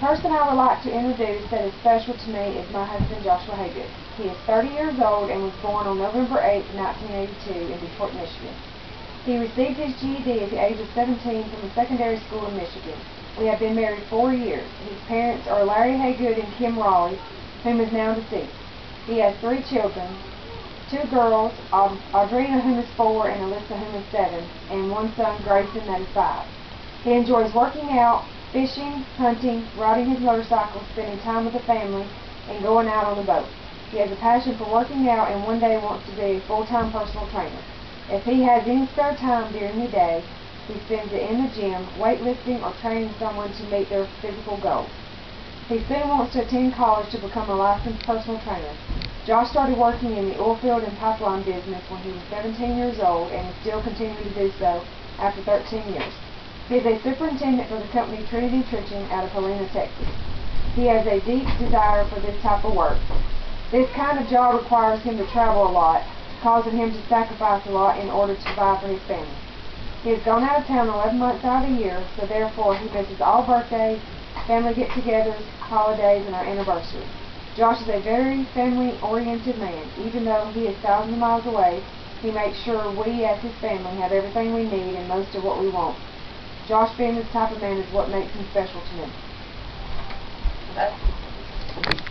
person I would like to introduce that is special to me is my husband, Joshua Haygood. He is 30 years old and was born on November 8, 1982 in Detroit, Michigan. He received his GED at the age of 17 from a secondary school in Michigan. We have been married 4 years. His parents are Larry Haygood and Kim Raleigh, whom is now deceased. He has 3 children, 2 girls, Audrina, whom is 4, and Alyssa, whom is 7, and 1 son, Grayson, that is 5. He enjoys working out, fishing, hunting, riding his motorcycle, spending time with the family, and going out on the boat. He has a passion for working out and one day wants to be a full-time personal trainer. If he has any spare time during the day, he spends it in the gym, weightlifting, or training someone to meet their physical goals. He soon wants to attend college to become a licensed personal trainer. Josh started working in the oil field and pipeline business when he was 17 years old and is still continuing to do so after 13 years. He is a superintendent for the company Trinity Nutrition out of Helena, Texas. He has a deep desire for this type of work. This kind of job requires him to travel a lot, causing him to sacrifice a lot in order to provide for his family. He has gone out of town 11 months out of the year, so therefore he misses all birthdays, family get-togethers, holidays, and our anniversary. Josh is a very family-oriented man. Even though he is thousands of miles away, he makes sure we as his family have everything we need and most of what we want. Josh being this type of man is what makes him special to me. Okay.